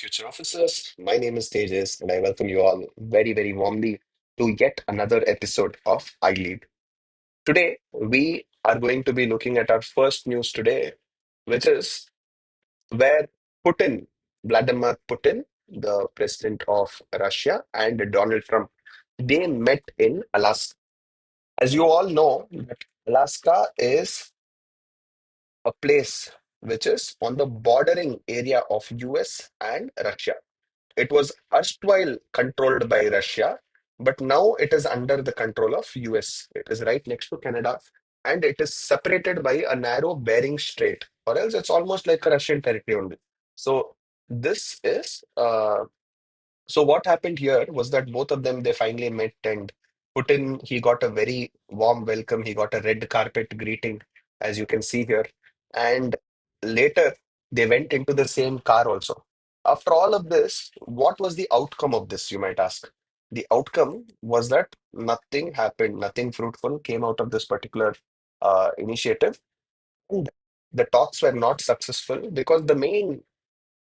future officers. My name is Tejas, and I welcome you all very, very warmly to yet another episode of iLead. Today, we are going to be looking at our first news today, which is where Putin, Vladimir Putin, the president of Russia, and Donald Trump, they met in Alaska. As you all know, that Alaska is a place which is on the bordering area of US and Russia. It was erstwhile controlled by Russia, but now it is under the control of US. It is right next to Canada, and it is separated by a narrow Bering Strait, or else it's almost like a Russian territory only. So this is so what happened here was that both of them they finally met, and Putin he got a very warm welcome. He got a red carpet greeting, as you can see here. And later they went into the same car also. After all of this, what was the outcome of this, you might ask? The outcome was that nothing happened, nothing fruitful came out of this particular initiative. And the talks were not successful because the main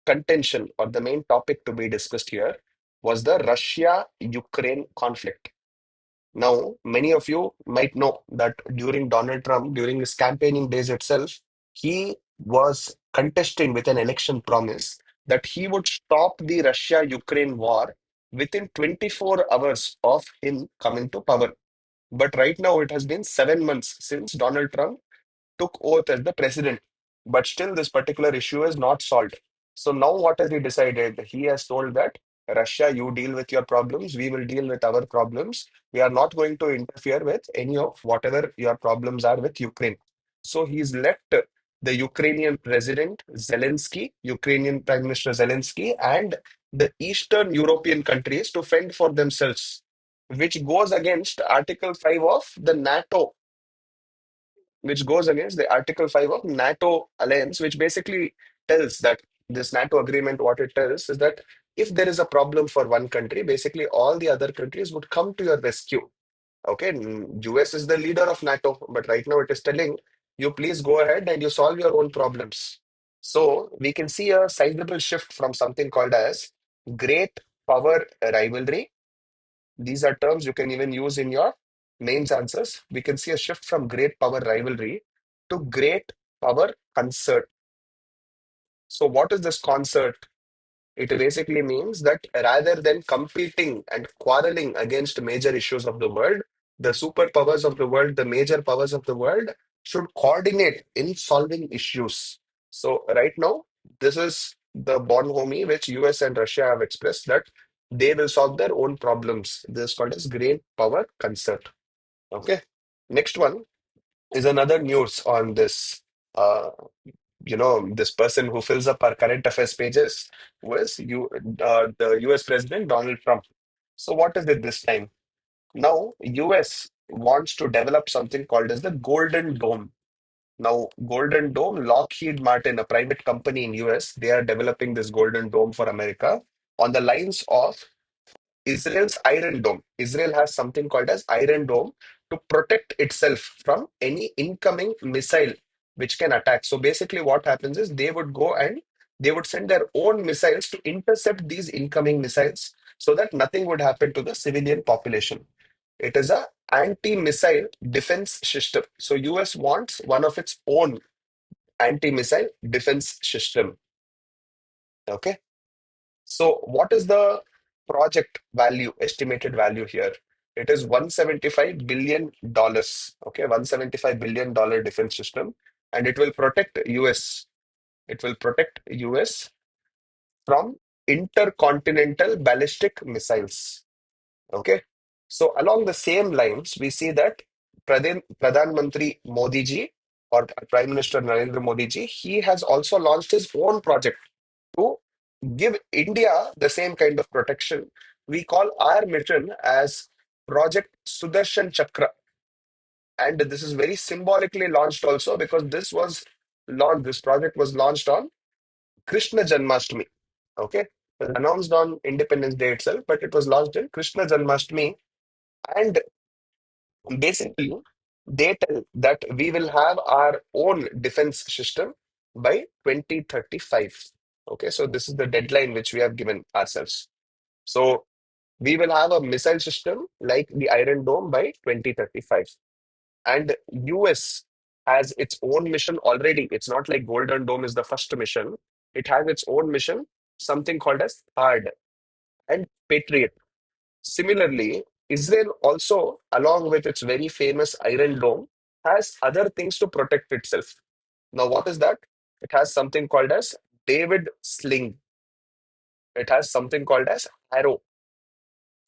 contention or the main topic to be discussed here was the Russia-Ukraine conflict. Now, many of you might know that during Donald Trump, during his campaigning days itself, he was contesting with an election promise that he would stop the Russia-Ukraine war within 24 hours of him coming to power. But right now, it has been 7 months since Donald Trump took oath as the president, but still this particular issue is not solved. So now what has he decided? He has told that Russia, you deal with your problems, we will deal with our problems. We are not going to interfere with any of whatever your problems are with Ukraine. So he's left the Ukrainian president Zelensky, Ukrainian Prime Minister Zelensky, and the Eastern European countries to fend for themselves, which goes against Article 5 of the NATO, which goes against the Article 5 of NATO alliance, which basically tells that this NATO agreement, what it tells is that if there is a problem for one country, basically all the other countries would come to your rescue. Okay, US is the leader of NATO, but right now it is telling you please go ahead and you solve your own problems. So we can see a sizable shift from something called as great power rivalry. These are terms you can even use in your mains answers. We can see a shift from great power rivalry to great power concert. So, what is this concert? It basically means that rather than competing and quarreling against major issues of the world, the superpowers of the world, the major powers of the world should coordinate in solving issues. So, right now, this is the bonhomie which US and Russia have expressed that they will solve their own problems. This is called as great power concert. Okay. Next one is another news on this. This person who fills up our current affairs pages was the US President Donald Trump. So what is it this time? Now, US wants to develop something called as the Golden Dome. Now, Golden Dome, Lockheed Martin, a private company in US, they are developing this Golden Dome for America on the lines of Israel's Iron Dome. Israel has something called as Iron Dome to protect itself from any incoming missile which can attack. So basically, what happens is they would go and they would send their own missiles to intercept these incoming missiles so that nothing would happen to the civilian population. It is a anti-missile defense system. So US wants one of its own anti-missile defense system. Okay. So, what is the project value, estimated value here? It is $175 billion. Okay, $175 billion defense system, and it will protect US. It will protect US from intercontinental ballistic missiles. Okay. So, along the same lines, we see that Pradhan Mantri Modiji or Prime Minister Narendra Modiji, he has also launched his own project to give India the same kind of protection. We call our mission as Project Sudarshan Chakra. And this is very symbolically launched also because this project was launched on Krishna Janmashtami. Okay. It was announced on Independence Day itself, but it was launched in Krishna Janmashtami. And basically, they tell that we will have our own defense system by 2035. Okay, so this is the deadline which we have given ourselves. So we will have a missile system like the Iron Dome by 2035. And US has its own mission already. It's not like Golden Dome is the first mission. It has its own mission, something called as THAAD and Patriot. Similarly, Israel also, along with its very famous Iron Dome, has other things to protect itself. Now, what is that? It has something called as David Sling. It has something called as Arrow,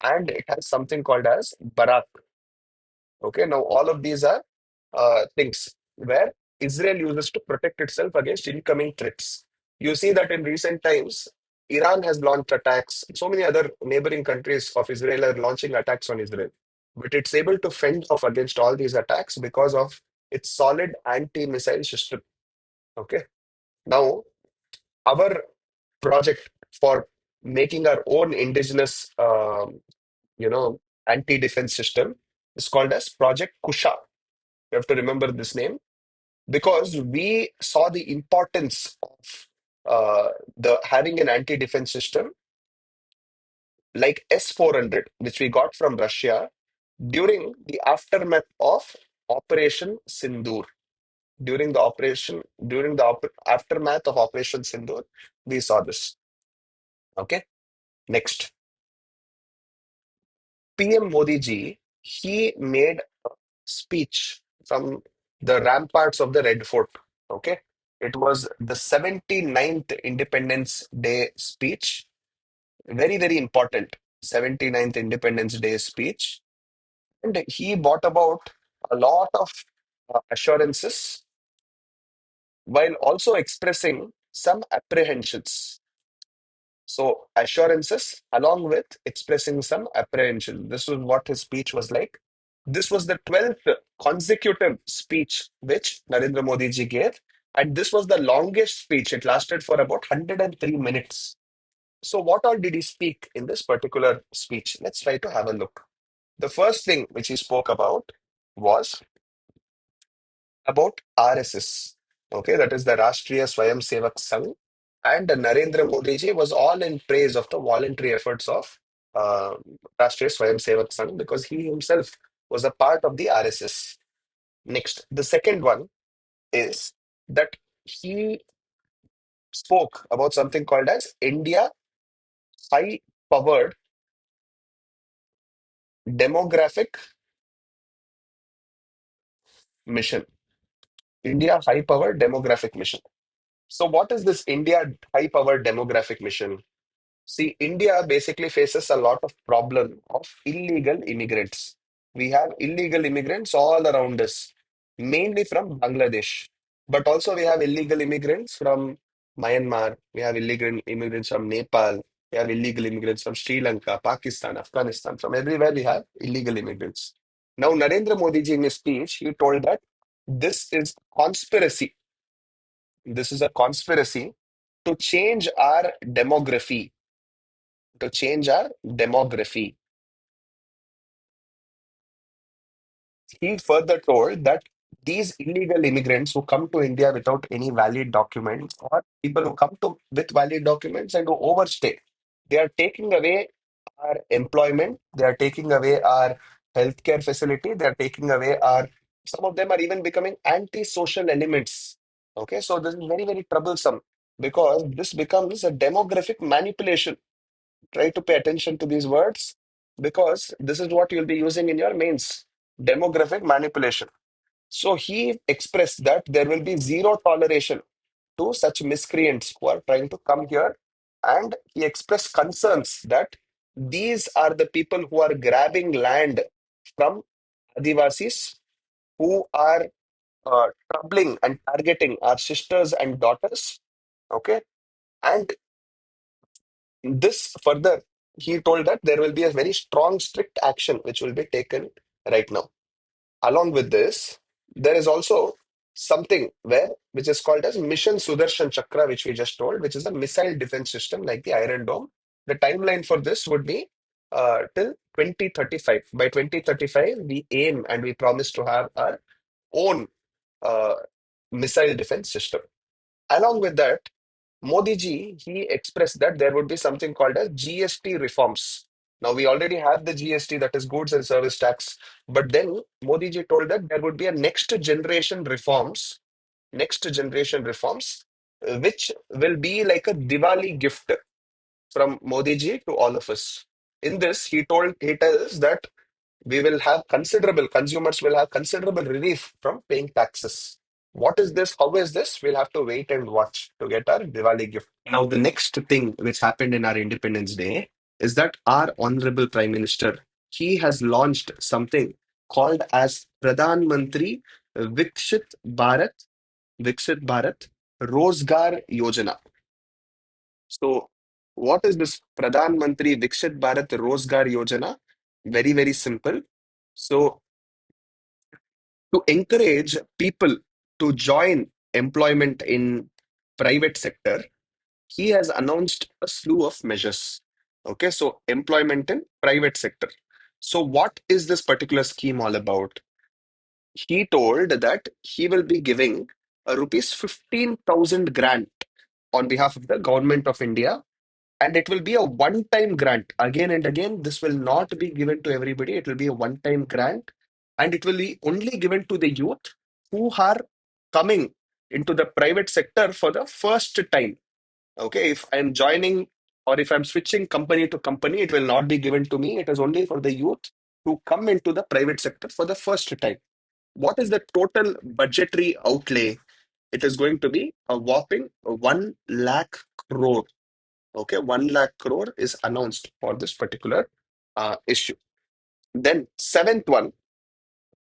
and it has something called as Barak. Okay, now all of these are things where Israel uses to protect itself against incoming threats. You see that in recent times, Iran has launched attacks. So many other neighboring countries of Israel are launching attacks on Israel. But it's able to fend off against all these attacks because of its solid anti-missile system. Okay. Now, our project for making our own indigenous, you know, anti-defense system is called as Project Kusha. You have to remember this name because we saw the importance of the having an anti-defense system like S-400, which we got from Russia during the aftermath of Operation Sindoor. During the aftermath of Operation Sindoor, we saw this. Okay, next, PM Modi ji, he made speech from the ramparts of the Red Fort. Okay. It was the 79th Independence Day speech. Very, very important. 79th Independence Day speech. And he brought about a lot of assurances while also expressing some apprehensions. So, assurances along with expressing some apprehension. This was what his speech was like. This was the 12th consecutive speech which Narendra Modi ji gave. And this was the longest speech. It lasted for about 103 minutes. So, what all did he speak in this particular speech? Let's try to have a look. The first thing which he spoke about was about RSS. Okay, that is the Rashtriya Swayam Sevak Sangh. And Narendra Modi ji was all in praise of the voluntary efforts of uh, Rashtriya Swayam Sevak Sangh because he himself was a part of the RSS. Next, the second one is that he spoke about something called as India High Powered Demographic Mission. India High Powered Demographic Mission. So, what is this India High Powered Demographic Mission? See, India basically faces a lot of problem of illegal immigrants. We have illegal immigrants all around us, mainly from Bangladesh. But also we have illegal immigrants from Myanmar. We have illegal immigrants from Nepal. We have illegal immigrants from Sri Lanka, Pakistan, Afghanistan. From everywhere we have illegal immigrants. Now, Narendra Modi ji in his speech, he told that this is conspiracy. This is a conspiracy to change our demography to change our demography. He further told that these illegal immigrants who come to India without any valid documents or people who come to with valid documents and who overstay, they are taking away our employment, they are taking away our healthcare facility, they are taking away our some of them are even becoming anti-social elements. Okay, so this is very, very troublesome because this becomes a demographic manipulation. Try to pay attention to these words because this is what you'll be using in your mains demographic manipulation. So he expressed that there will be zero toleration to such miscreants who are trying to come here. And he expressed concerns that these are the people who are grabbing land from Adivasis who are troubling and targeting our sisters and daughters. Okay. And this further, he told that there will be a very strong, strict action which will be taken right now. Along with this, there is also something where which is called as Mission Sudarshan Chakra, which we just told, which is a missile defense system like the Iron Dome. The timeline for this would be till 2035. By 2035, we aim and we promise to have our own uh, missile defense system. Along with that, Modi ji, he expressed that there would be something called as GST reforms. Now we already have the GST, that is goods and service tax, but then Modi ji told that there would be a next generation reforms, which will be like a Diwali gift from Modi ji to all of us. In this, he tells that we will have considerable consumers will have considerable relief from paying taxes. What is this? How is this? We'll have to wait and watch to get our Diwali gift. Now, the next thing which happened in our Independence Day is that our Honorable Prime Minister, he has launched something called as Pradhan Mantri Vikshit Bharat Viksit Bharat Rozgar Yojana. So, what is this Pradhan Mantri Viksit Bharat Rozgar Yojana? Very, very simple. So, to encourage people to join employment in private sector, he has announced a slew of measures. Okay, so employment in private sector. So, what is this particular scheme all about? He told that he will be giving a rupees 15,000 grant on behalf of the government of India, and it will be a one-time grant. Again and again, this will not be given to everybody. It will be a one-time grant, and it will be only given to the youth who are coming into the private sector for the first time. Okay, if I'm joining or if I'm switching company to company, it will not be given to me. It is only for the youth who come into the private sector for the first time. What is the total budgetary outlay? It is going to be a whopping 1 lakh crore. Okay, 1 lakh crore is announced for this particular issue. Then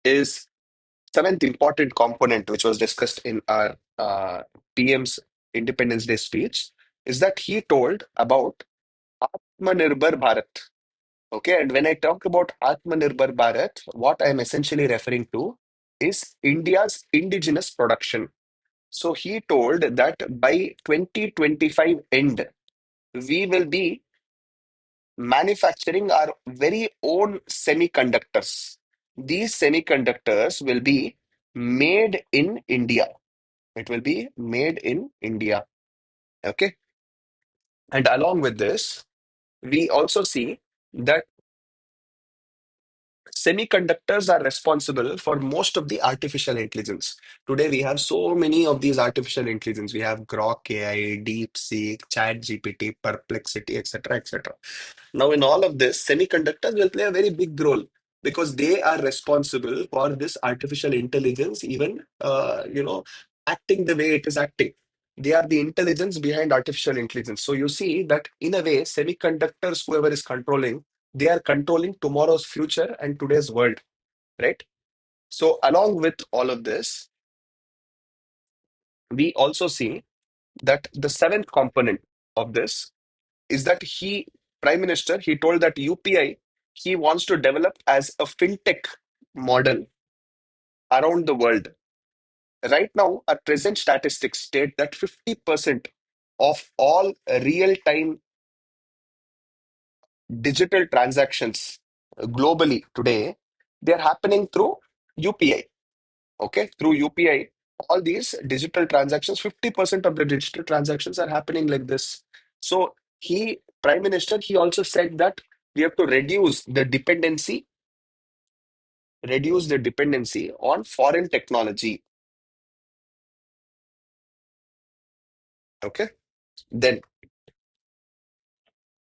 is seventh important component, which was discussed in our PM's Independence Day speech, is that he told about Atmanirbhar Bharat. Okay, and when I talk about Atmanirbhar Bharat, what I'm essentially referring to is India's indigenous production. So he told that by 2025 end, we will be manufacturing our very own semiconductors. These semiconductors will be made in India. It will be made in India. Okay. And along with this, we also see that semiconductors are responsible for most of the artificial intelligence. Today, we have so many of these artificial intelligence. We have Grok AI, DeepSeek, ChatGPT, Perplexity, etc., etc. Now, in all of this, semiconductors will play a very big role because they are responsible for this artificial intelligence, even acting the way it is acting. They are the intelligence behind artificial intelligence. So you see that in a way, semiconductors, whoever is controlling, they are controlling tomorrow's future and today's world, right? So along with all of this, we also see that the seventh component of this is that Prime Minister, he told that UPI, he wants to develop as a fintech model around the world. Right now, our present statistics state that 50% of all real-time digital transactions globally today, they're happening through UPI. Okay, through UPI, all these digital transactions, 50% of the digital transactions are happening like this. So Prime Minister, he also said that we have to reduce the dependency on foreign technology. Okay. Then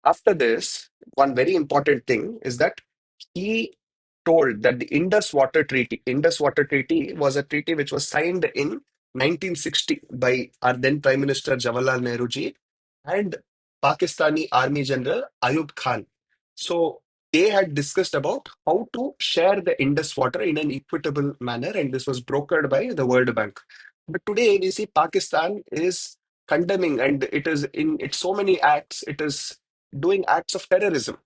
after this, one very important thing is that he told that the Indus Water Treaty was a treaty which was signed in 1960 by our then Prime Minister Jawaharlal Nehru ji and Pakistani Army General Ayub Khan. So they had discussed about how to share the Indus water in an equitable manner, and this was brokered by the World Bank. But today we see Pakistan is condemning, and it is in its so many acts, it is doing acts of terrorism.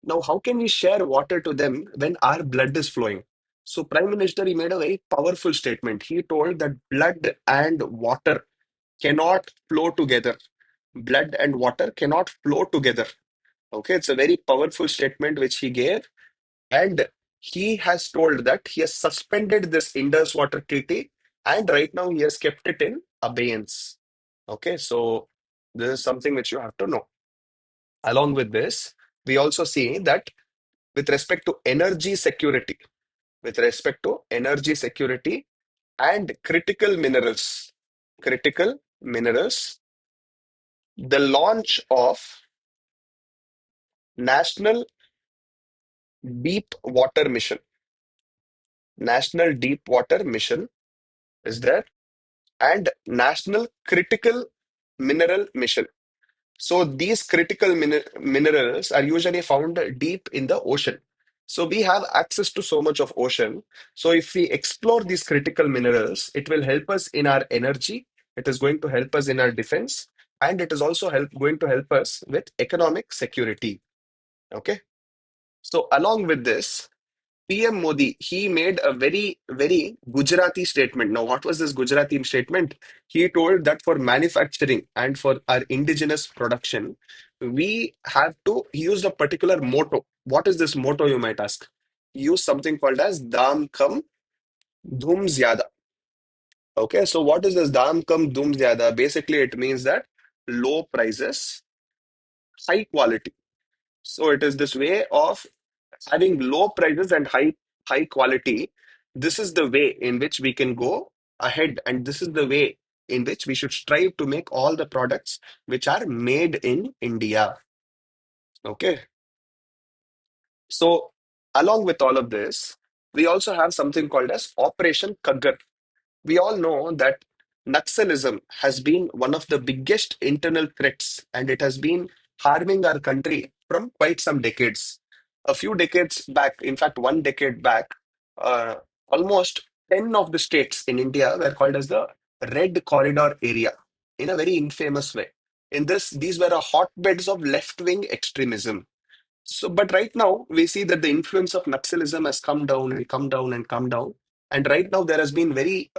Now, how can we share water to them when our blood is flowing? So, Prime Minister, he made a very powerful statement. He told that blood and water cannot flow together. Blood and water cannot flow together. Okay, it's a very powerful statement which he gave. And he has told that he has suspended this Indus Water Treaty and right now he has kept it in abeyance. Okay, so This is something which you have to know. Along with this, we also see that with respect to energy security, with respect to energy security and critical minerals, the launch of National Deep Water Mission, National Deep Water Mission is there, and National Critical Mineral Mission. So these minerals are usually found deep in the ocean. So we have access to so much of ocean. So if we explore these critical minerals, it will help us in our energy. It is going to help us in our defense, and it is also going to help us with economic security. Okay. So along with this, PM Modi, he made a very, very Gujarati statement. Now, what was this Gujarati statement? He told that for manufacturing and for our indigenous production, we have to use a particular motto. What is this motto, you might ask? Use something called as Dam Kam Dhum Zyada. Okay, so what is this Dam Kam Dhum Zyada? Basically, it means that low prices, high quality. So it is this way of having low prices and high quality. This is the way in which we can go ahead, and this is the way in which we should strive to make all the products which are made in India. Okay, so along with all of this, we also have something called as Operation Kagar. We all know that Naxalism has been one of the biggest internal threats, and it has been harming our country from quite some decades. A few decades back, in fact, 1 decade back, uh, almost 10 of the states in India were called as the Red Corridor area in a very infamous way. In this, these were a hotbeds of left-wing extremism. So, but right now we see that the influence of Naxalism has come down and come down and come down. And right now there has been very,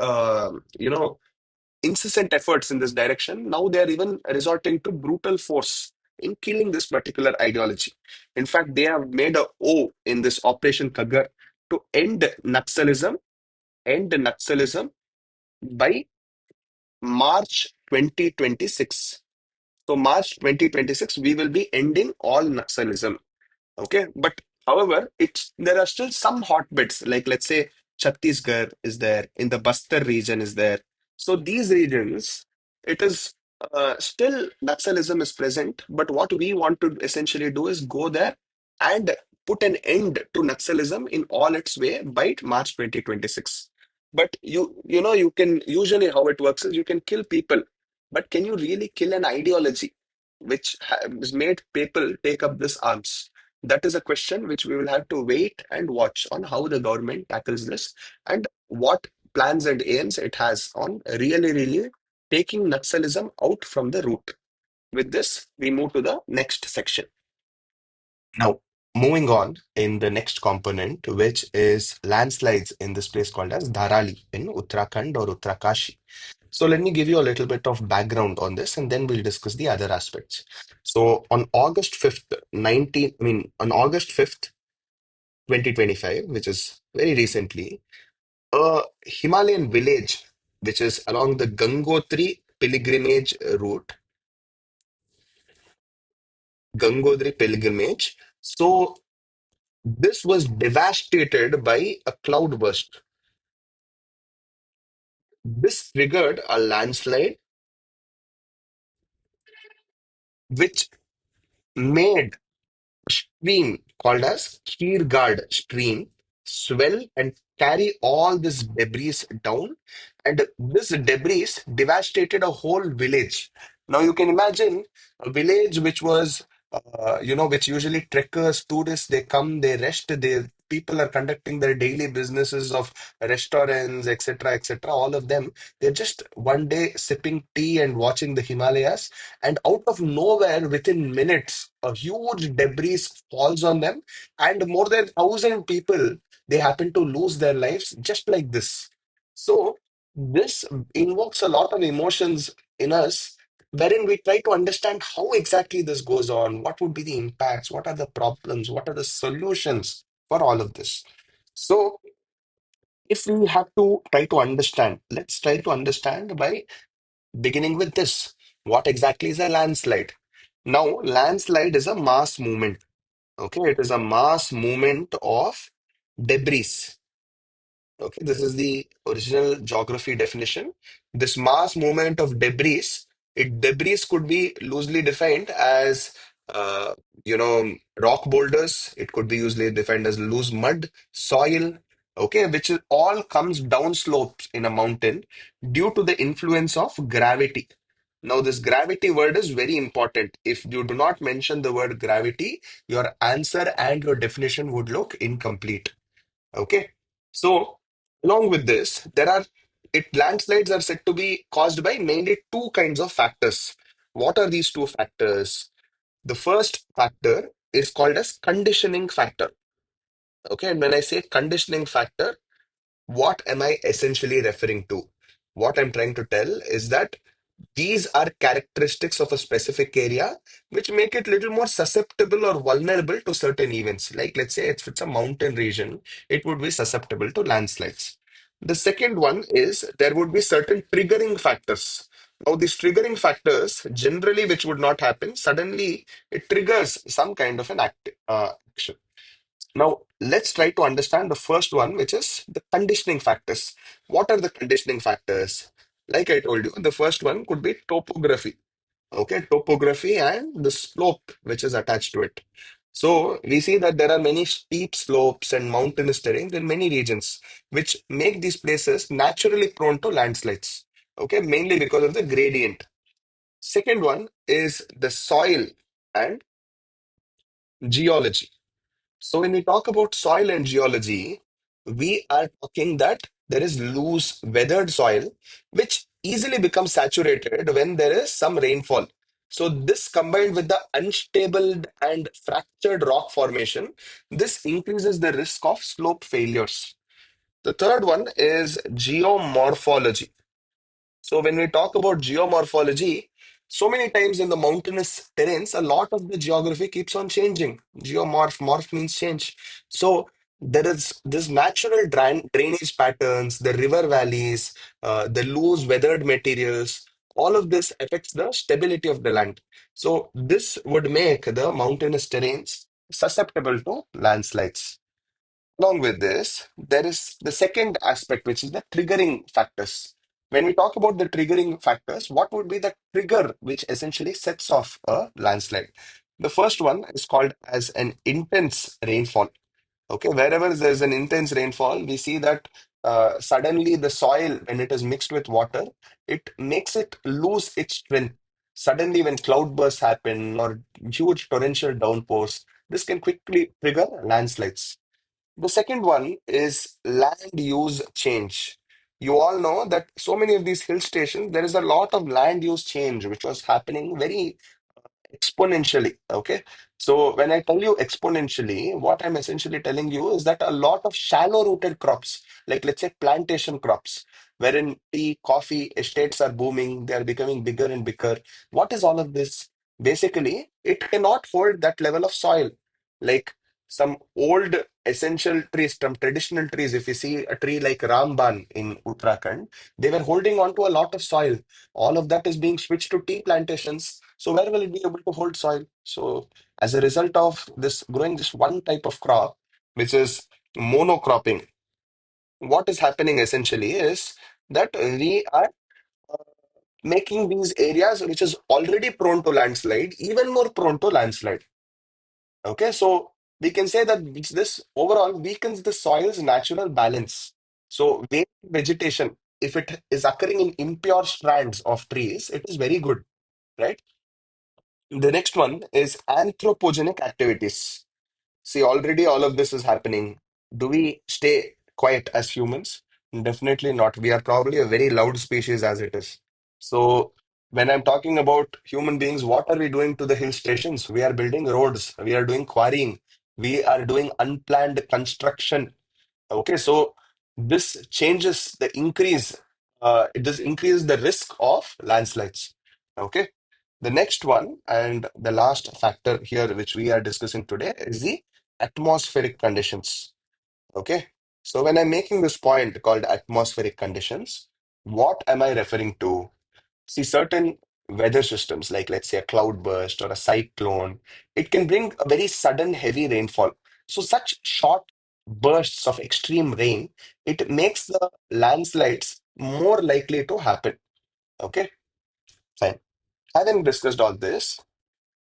incessant efforts in this direction. Now they are even resorting to brutal force in killing this particular ideology. In fact, they have made a O in this Operation Kagar to end Naxalism by March 2026. So March 2026, we will be ending all Naxalism. Okay, but however, it's there are still some hotbeds, like let's say Chhattisgarh is there, in the Bastar region is there. So these regions, it is still Naxalism is present, but what we want to essentially do is go there and put an end to Naxalism in all its way by March 2026. But you can usually how it works is you can kill people, but can you really kill an ideology which has made people take up this arms? That is a question which we will have to wait and watch on how the government tackles this and what plans and aims it has on really, really taking Naxalism out from the root. With this, we move to the next section. Now, moving on in the next component, which is landslides in this place called as Dharali in Uttarakhand or Uttarakashi. So let me give you a little bit of background on this and then we'll discuss the other aspects. So on August 5th, 19, I mean, on August 5th, 2025, which is very recently, a Himalayan village, which is along the Gangotri pilgrimage route, Gangotri pilgrimage. So this was devastated by a cloudburst. This triggered a landslide, which made stream called as Kiergard stream swell and carry all this debris down, and this debris devastated a whole village. Now you can imagine a village which was which usually trekkers, tourists, they come, they rest, they people are conducting their daily businesses of restaurants, etc., etc. All of them, they're just one day sipping tea and watching the Himalayas, and out of nowhere, within minutes, a huge debris falls on them, and more than 1,000 people they happen to lose their lives just like this. So this invokes a lot of emotions in us, wherein we try to understand how exactly this goes on, what would be the impacts, what are the problems, what are the solutions for all of this. So if we have to try to understand, let's try to understand by beginning with this. What exactly is a landslide? Now, landslide is a mass movement. Okay, it is a mass movement of debris. Okay, this is the original geography definition. This mass movement of debris, debris could be loosely defined as, uh, rock boulders. It could be usually defined as loose mud, soil, okay, which is, all comes down slopes in a mountain due to the influence of gravity. Now, this gravity word is very important. If you do not mention the word gravity, your answer and your definition would look incomplete. Okay. So, along with this, landslides are said to be caused by mainly two kinds of factors. What are these two factors? The first factor is called as conditioning factor. Okay. And when I say conditioning factor, what am I essentially referring to? What I'm trying to tell is that these are characteristics of a specific area which make it little more susceptible or vulnerable to certain events. Like, let's say if it's a mountain region, it would be susceptible to landslides. The second one is there would be certain triggering factors. Now, these triggering factors, generally, which would not happen, suddenly it triggers some kind of an action. Now, let's try to understand the first one, which is the conditioning factors. What are the conditioning factors? Like I told you, the first one could be topography. Okay, topography and the slope which is attached to it. So we see that there are many steep slopes and mountainous terrain in many regions, which make these places naturally prone to landslides. Okay, mainly because of the gradient. Second one is the soil and geology. So when we talk about soil and geology, we are talking that there is loose, weathered soil, which easily becomes saturated when there is some rainfall. So this combined with the unstable and fractured rock formation, this increases the risk of slope failures. The third one is geomorphology. So when we talk about geomorphology, so many times in the mountainous terrains, a lot of the geography keeps on changing. Morph means change. So there is this natural drainage patterns, the river valleys, the loose weathered materials. All of this affects the stability of the land. So this would make the mountainous terrains susceptible to landslides. Along with this, there is the second aspect, which is the triggering factors. When we talk about the triggering factors, what would be the trigger which essentially sets off a landslide? The first one is called as an intense rainfall. Okay, wherever there's an intense rainfall, we see that suddenly the soil, when it is mixed with water, it makes it lose its strength. Suddenly, when cloudbursts happen or huge torrential downpours, this can quickly trigger landslides. The second one is land use change. You all know that so many of these hill stations, there is a lot of land use change which was happening very exponentially. Okay. So when I tell you exponentially, what I'm essentially telling you is that a lot of shallow rooted crops, like let's say plantation crops, wherein tea, coffee estates are booming, they are becoming bigger and bigger. What is all of this? Basically, it cannot hold that level of soil. Like some old essential trees, some traditional trees, if you see a tree like Ramban in Uttarakhand, they were holding on to a lot of soil. All of that is being switched to tea plantations. So where will it be able to hold soil? So as a result of this growing just one type of crop, which is monocropping, what is happening essentially is that we are making these areas which is already prone to landslide even more prone to landslide. Okay, so we can say that this overall weakens the soil's natural balance. So vegetation, if it is occurring in impure strands of trees, it is very good, right? The next one is anthropogenic activities. See, already all of this is happening. Do we stay quiet as humans? Definitely not. We are probably a very loud species as it is. So, when I'm talking about human beings, what are we doing to the hill stations? We are building roads, we are doing quarrying, we are doing unplanned construction. Okay, so this changes the increase, this increases the risk of landslides. Okay. The next one and the last factor here, which we are discussing today, is the atmospheric conditions. Okay. So when I'm making this point called atmospheric conditions, what am I referring to? See, certain weather systems, like let's say a cloud burst or a cyclone. It can bring a very sudden heavy rainfall. So such short bursts of extreme rain, it makes the landslides more likely to happen. Okay, fine. Having discussed all this,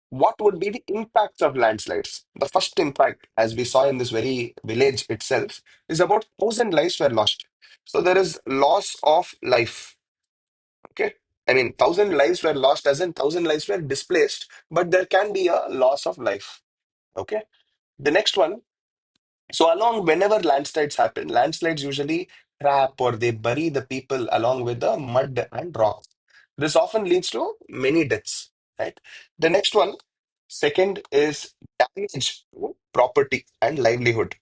what would be the impacts of landslides? The first impact, as we saw in this very village itself, is about 1,000 lives were lost. So there is loss of life. Okay. I mean, 1,000 lives were lost, as in 1,000 lives were displaced, but there can be a loss of life. Okay. The next one. So along whenever landslides happen, landslides usually trap or they bury the people along with the mud and rocks. This often leads to many deaths, right? The next one, second is damage to property and livelihood.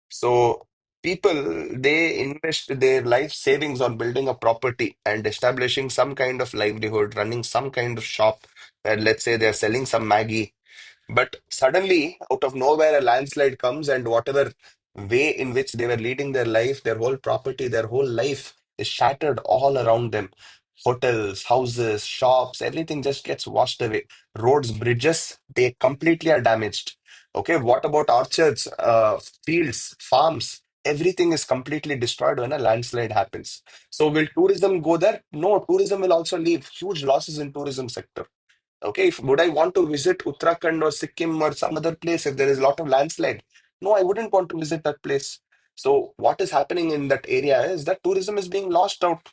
So people, they invest their life savings on building a property and establishing some kind of livelihood, running some kind of shop where let's say they're selling some Maggie, but suddenly, out of nowhere, a landslide comes, and whatever way in which they were leading their life, their whole property, their whole life is shattered all around them. Hotels, houses, shops, everything just gets washed away. Roads, bridges, they completely are damaged. Okay, what about orchards, fields, farms? Everything is completely destroyed when a landslide happens. So, will tourism go there? No, tourism will also leave. Huge losses in tourism sector. Okay, if would I want to visit Uttarakhand or Sikkim or some other place if there is a lot of landslide? No, I wouldn't want to visit that place. So what is happening in that area is that tourism is being lost out.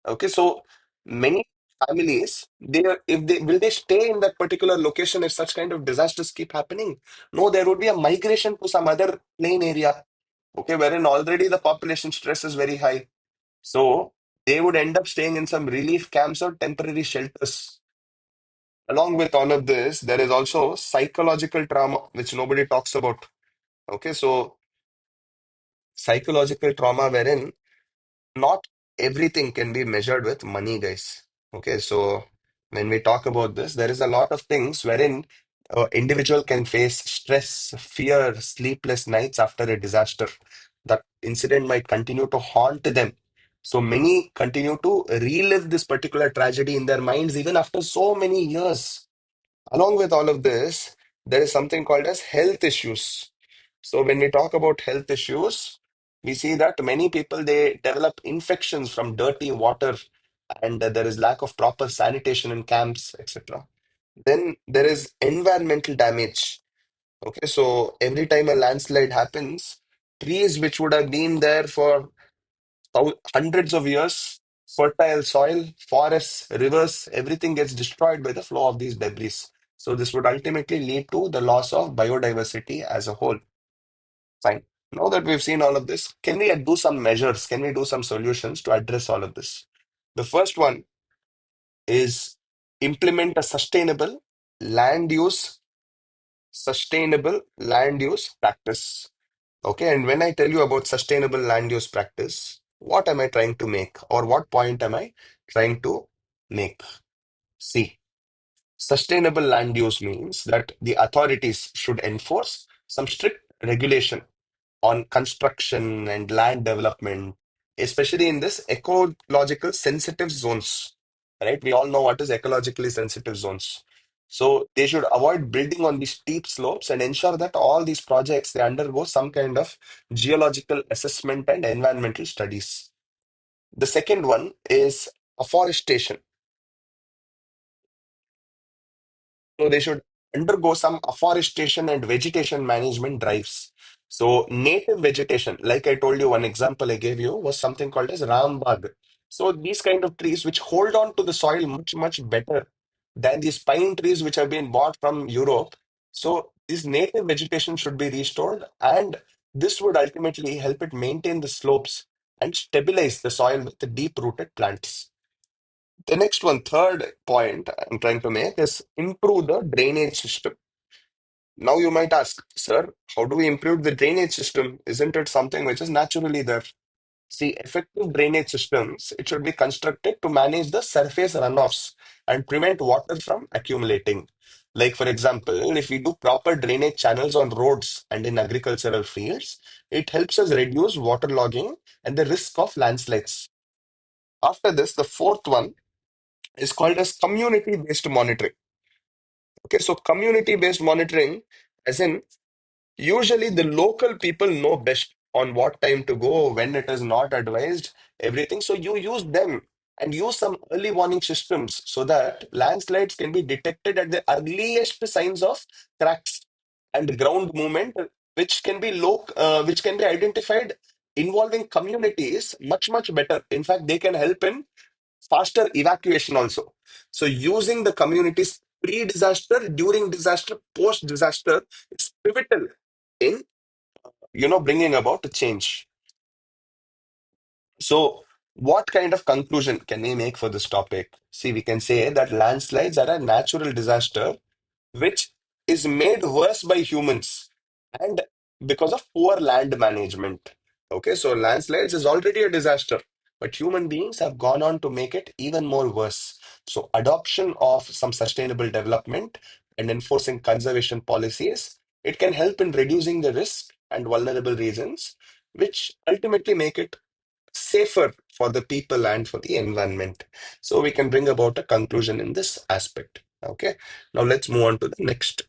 Okay, so many families, they are, if they will they stay in that particular location if such kind of disasters keep happening? No, there would be a migration to some other plain area. Okay, wherein already the population stress is very high. So they would end up staying in some relief camps or temporary shelters. Along with all of this, there is also psychological trauma, which nobody talks about. Okay, so psychological trauma, wherein not everything can be measured with money, guys. Okay, so when we talk about this, there is a lot of things wherein individual can face stress, fear, sleepless nights after a disaster. That incident might continue to haunt them. So many continue to relive this particular tragedy in their minds even after so many years. Along with all of this, there is something called as health issues. So when we talk about health issues, we see that many people they develop infections from dirty water, and there is lack of proper sanitation in camps, etc. Then there is environmental damage. Okay, so every time a landslide happens, trees which would have been there for hundreds of years, fertile soil, forests, rivers, everything gets destroyed by the flow of these debris. So this would ultimately lead to the loss of biodiversity as a whole. Fine. Now that we've seen all of this, can we do some measures? Can we do some solutions to address all of this? The first one is implement a land use, sustainable land use practice. Okay, and when I tell you about sustainable land use practice, what am I trying to make, or what point am I trying to make? See, sustainable land use means that the authorities should enforce some strict regulation on construction and land development, especially in this ecological sensitive zones. Right? We all know what is ecologically sensitive zones. So they should avoid building on these steep slopes and ensure that all these projects they undergo some kind of geological assessment and environmental studies. The second one is afforestation. So they should undergo some afforestation and vegetation management drives. So native vegetation, like I told you, one example I gave you was something called as rambag. So these kind of trees which hold on to the soil much, much better than these pine trees which have been bought from Europe. So this native vegetation should be restored, and this would ultimately help it maintain the slopes and stabilize the soil with the deep-rooted plants. The next one, third point I'm trying to make is improve the drainage system. Now you might ask, sir, how do we improve the drainage system? Isn't it something which is naturally there? See, effective drainage systems, it should be constructed to manage the surface runoffs and prevent water from accumulating. Like, for example, if we do proper drainage channels on roads and in agricultural fields, it helps us reduce waterlogging and the risk of landslides. After this, the fourth one is called as community-based monitoring. Okay, so community-based monitoring, as in usually the local people know best on what time to go, when it is not advised, everything. So you use them and use some early warning systems so that landslides can be detected at the earliest signs of cracks and ground movement, which can be identified involving communities much better. In fact, they can help in faster evacuation also. So using the communities pre-disaster, during disaster, post-disaster is pivotal in bringing about a change. So what kind of conclusion can we make for this topic? See, we can say that landslides are a natural disaster which is made worse by humans and because of poor land management. Okay, so landslides is already a disaster, but human beings have gone on to make it even more worse. So, adoption of some sustainable development and enforcing conservation policies, it can help in reducing the risk and vulnerable regions, which ultimately make it safer for the people and for the environment. So we can bring about a conclusion in this aspect. Okay. Now let's move on to the next,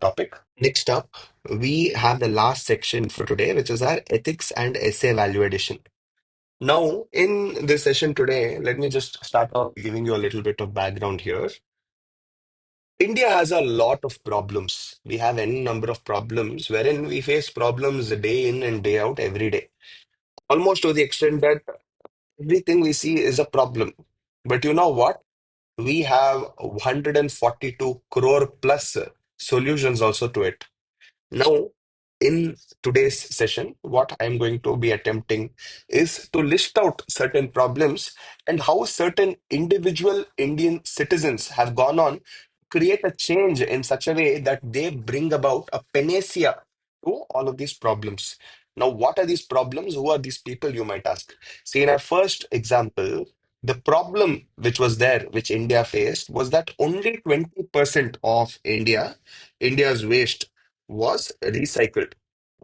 topic. Next up, we have the last section for today, which is our ethics and essay value addition. Now, in this session today, let me just start off giving you a little bit of background here. India has a lot of problems. We have any number of problems wherein we face problems day in and day out every day. Almost to the extent that everything we see is a problem. But you know what? We have 142 crore plus solutions also to it. Now, in today's session, what I'm going to be attempting is to list out certain problems and how certain individual Indian citizens have gone on to create a change in such a way that they bring about a panacea to all of these problems. Now, what are these problems? Who are these people, you might ask? See, in our first example, the problem which was there, which India faced, was that only 20% of India's waste was recycled.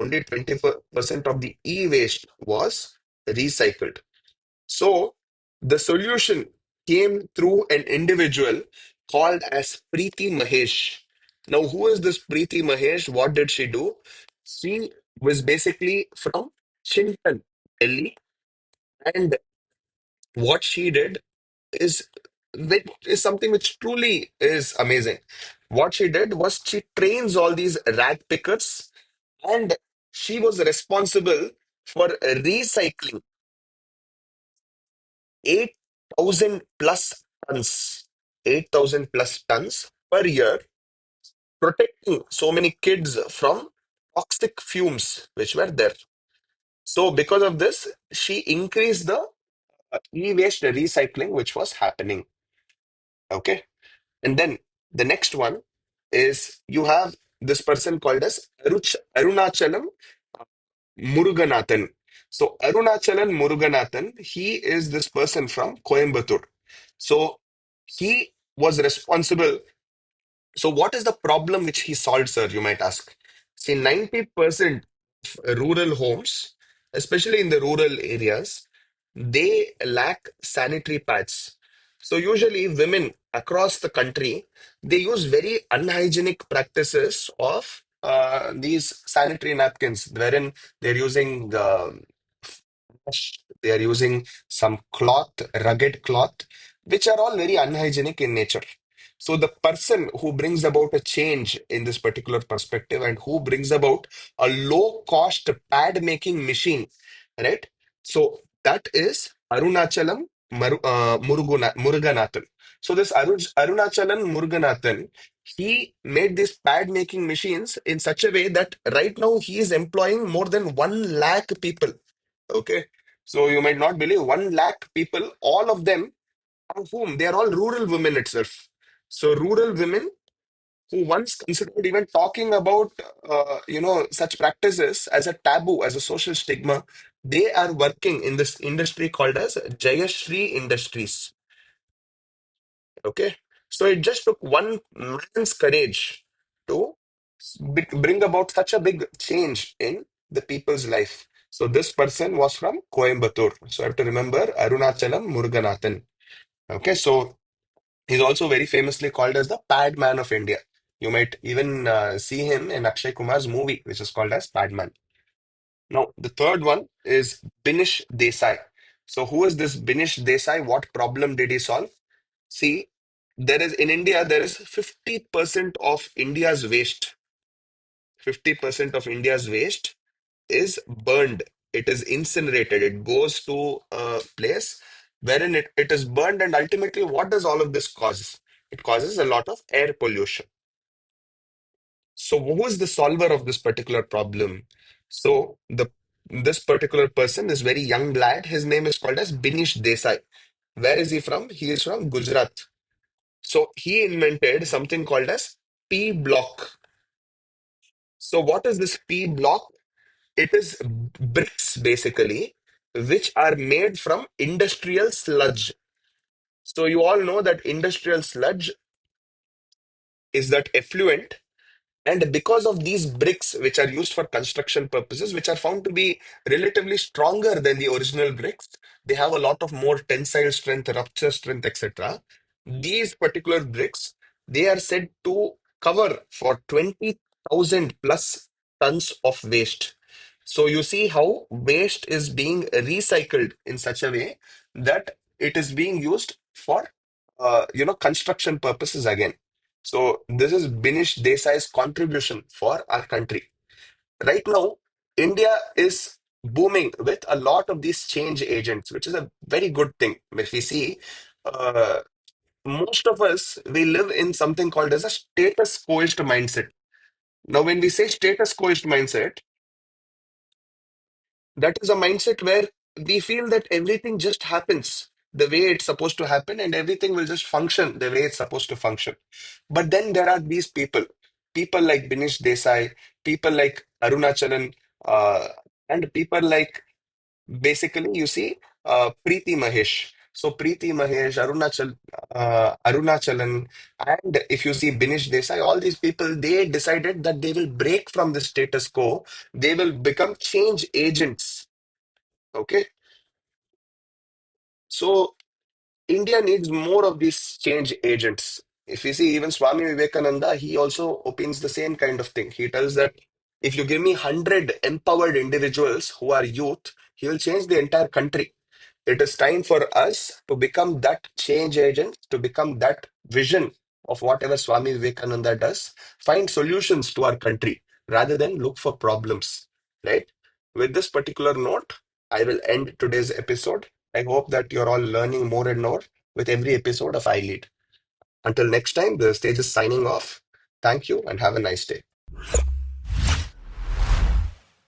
Only 20% of the e-waste was recycled. So the solution came through an individual called as Preeti Mahesh. Now, who is this Preeti Mahesh? What did she do? She was basically from Chintan, Delhi, and what she did is is something which truly is amazing. What she did was she trains all these rag pickers, and she was responsible for recycling 8,000 plus tons, 8,000 plus tons per year, protecting so many kids from toxic fumes which were there. So, because of this, she increased the e-waste recycling which was happening. Okay. And then the next one is you have this person called as Arunachalam Muruganathan. So Arunachalan Muruganathan, he is this person from Coimbatore. So he was responsible. So what is the problem which he solved, sir? You might ask. See, 90% of rural homes, especially in the rural areas, they lack sanitary pads. So usually women across the country, they use very unhygienic practices of these sanitary napkins, wherein they're using they are using some cloth, rugged cloth, which are all very unhygienic in nature. So the person who brings about a change in this particular perspective and who brings about a low cost pad making machine, right? So that is Muruganathan. So this Arunachalan Muruganathan, he made these pad making machines in such a way that right now he is employing more than 1 lakh people. Okay. So you might not believe 1 lakh people, all of them of whom they are all rural women itself. So rural women who once considered even talking about such practices as a taboo, as a social stigma, they are working in this industry called as Jayashri Industries. Okay, so it just took one man's courage to bring about such a big change in the people's life. So this person was from Coimbatore. So I have to remember Arunachalam Muruganathan. Okay, so He's also very famously called as the Pad Man of India. You might even see him in Akshay Kumar's movie, which is called as Padman. Now, the third one is Binish Desai. So, who is this Binish Desai? What problem did he solve? See, there is in India, there is 50% of India's waste. 50% of India's waste is burned. It is incinerated. It goes to a place wherein it is burned. And ultimately, what does all of this cause? It causes a lot of air pollution. So, who is the solver of this particular problem? So, the this particular person is very young lad. His name is called as Binish Desai. Where is he from? He is from Gujarat. So, he invented something called as P block. So, what is this P block? It is bricks basically, which are made from industrial sludge. So, you all know that industrial sludge is that effluent. And because of these bricks, which are used for construction purposes, which are found to be relatively stronger than the original bricks, they have a lot of more tensile strength, rupture strength, etc. These particular bricks, they are said to cover for 20,000 plus tons of waste. So you see how waste is being recycled in such a way that it is being used for, construction purposes again. So this is Binish Desai's contribution for our country. Right now, India is booming with a lot of these change agents, which is a very good thing. If we see, uh, most of us, we live in something called as a status quoist mindset. Now, when we say status quoist mindset, that is a mindset where we feel that everything just happens the way it's supposed to happen and everything will just function the way it's supposed to function. But then there are these people like Binish Desai, people like Arunachalan, and people like basically you see Preeti Mahesh. So Preeti Mahesh, Arunachalan, and if you see Binish Desai, all these people, they decided that they will break from the status quo. They will become change agents. Okay, so India needs more of these change agents. If you see, even Swami Vivekananda, he also opines the same kind of thing. He tells that if you give me 100 empowered individuals who are youth, he will change the entire country. It is time for us to become that change agent, to become that vision of whatever Swami Vivekananda does, find solutions to our country rather than look for problems. Right? With this particular note, I will end today's episode. I hope that you're all learning more and more with every episode of iLead. Until next time, the stage is signing off. Thank you and have a nice day.